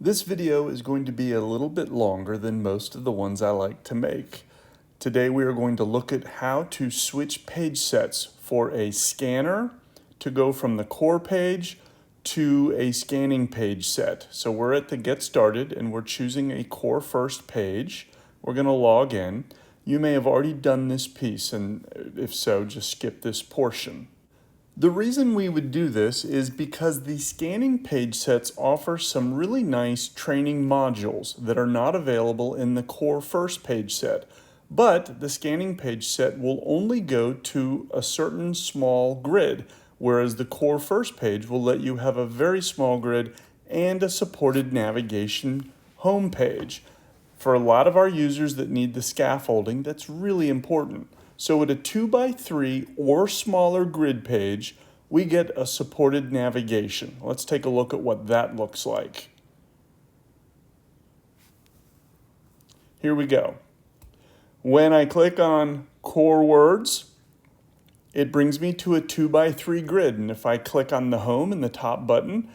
This video is going to be a little bit longer than most of the ones I like to make. Today we are going to look at how to switch page sets for a scanner to go from the core page to a scanning page set. So we're at the Get Started and we're choosing a core first page. We're going to log in. You may have already done this piece, and if so, just skip this portion. The reason we would do this is because the scanning page sets offer some really nice training modules that are not available in the core first page set. But the scanning page set will only go to a certain small grid, whereas the core first page will let you have a very small grid and a supported navigation home page. For a lot of our users that need the scaffolding, that's really important. So at a 2x3 or smaller grid page, we get a supported navigation. Let's take a look at what that looks like. Here we go. When I click on Core Words, it brings me to a 2x3 grid. And if I click on the Home in the top button,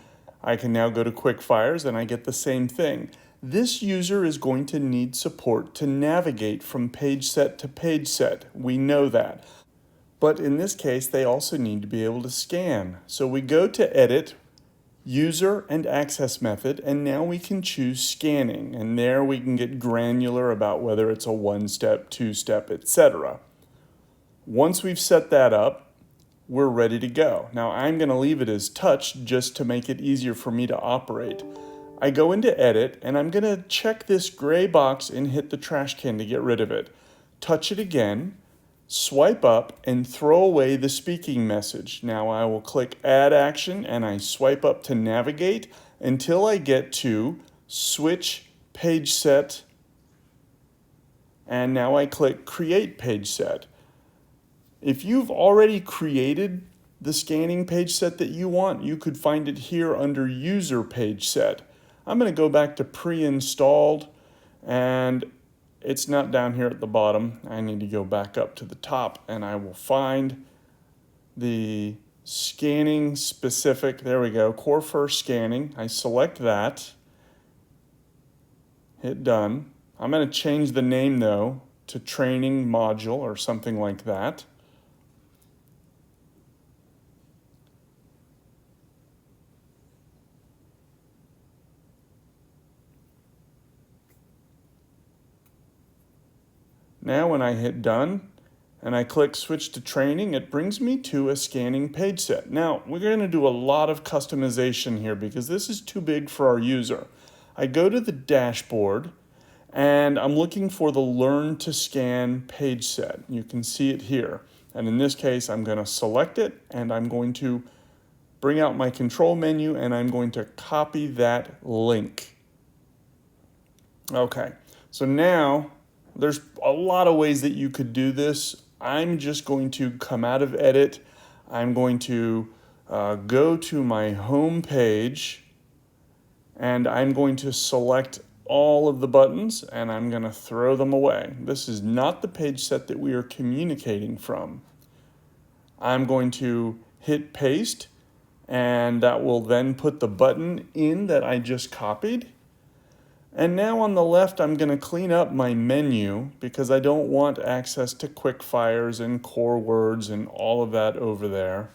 I can now go to Quick Fires and I get the same thing. This user is going to need support to navigate from page set to page set. We know that. But in this case, they also need to be able to scan. So we go to Edit, User and Access Method, and now we can choose Scanning. And there we can get granular about whether it's a one-step, two-step, etc. Once we've set that up, we're ready to go. Now I'm going to leave it as Touch just to make it easier for me to operate. I go into Edit, and I'm going to check this gray box and hit the trash can to get rid of it. Touch it again, swipe up, and throw away the speaking message. Now I will click Add Action, and I swipe up to navigate until I get to Switch Page Set, and now I click Create Page Set. If you've already created the scanning page set that you want, you could find it here under User Page Set. I'm going to go back to pre-installed, and it's not down here at the bottom. I need to go back up to the top, and I will find the scanning specific, there we go, Core First Scanning. I select that, hit done. I'm going to change the name though to Training Module or something like that. Now when I hit done and I click switch to training, it brings me to a scanning page set. Now we're going to do a lot of customization here because this is too big for our user. I go to the dashboard and I'm looking for the learn to scan page set. You can see it here. And in this case, I'm going to select it and I'm going to bring out my control menu and I'm going to copy that link. Okay, so now there's a lot of ways that you could do this. I'm just going to come out of Edit. I'm going to go to my home page and I'm going to select all of the buttons and I'm going to throw them away. This is not the page set that we are communicating from. I'm going to hit paste and that will then put the button in that I just copied. And now on the left, I'm going to clean up my menu because I don't want access to quick fires and core words and all of that over there.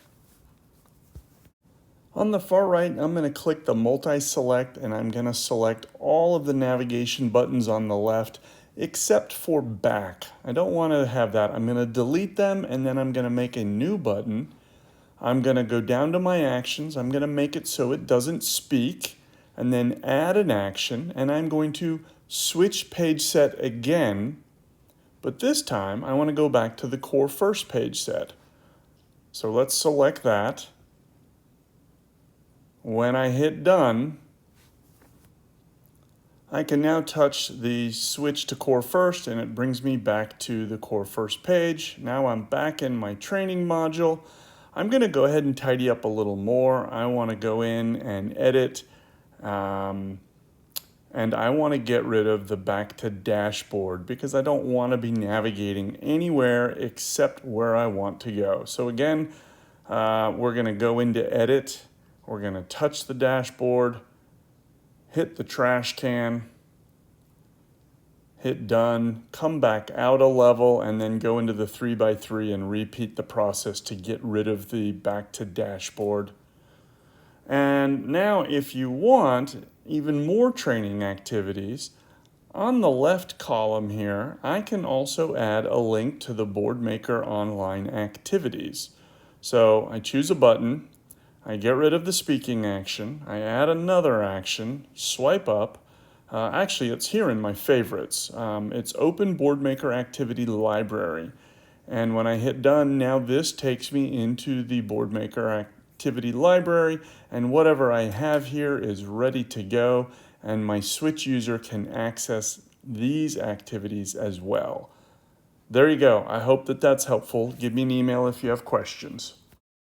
On the far right, I'm going to click the multi-select and I'm going to select all of the navigation buttons on the left except for back. I don't want to have that. I'm going to delete them and then I'm going to make a new button. I'm going to go down to my actions. I'm going to make it so it doesn't speak, and then add an action, and I'm going to switch page set again, but this time I want to go back to the core first page set. So let's select that. When I hit done, I can now touch the switch to core first and it brings me back to the core first page. Now I'm back in my training module. I'm going to go ahead and tidy up a little more. I want to go in and edit. And I want to get rid of the back to dashboard because I don't want to be navigating anywhere except where I want to go. So again, we're going to go into edit. We're going to touch the dashboard, hit the trash can, hit done, come back out a level, and then go into the 3x3 and repeat the process to get rid of the back to dashboard. And now if you want even more training activities, on the left column here, I can also add a link to the Boardmaker online activities. So I choose a button, I get rid of the speaking action, I add another action, swipe up. Actually, it's here in my favorites. It's Open Boardmaker Activity Library. And when I hit done, now this takes me into the Boardmaker Activity Library, and whatever I have here is ready to go, and my Switch user can access these activities as well. There you go. I hope that that's helpful. Give me an email if you have questions.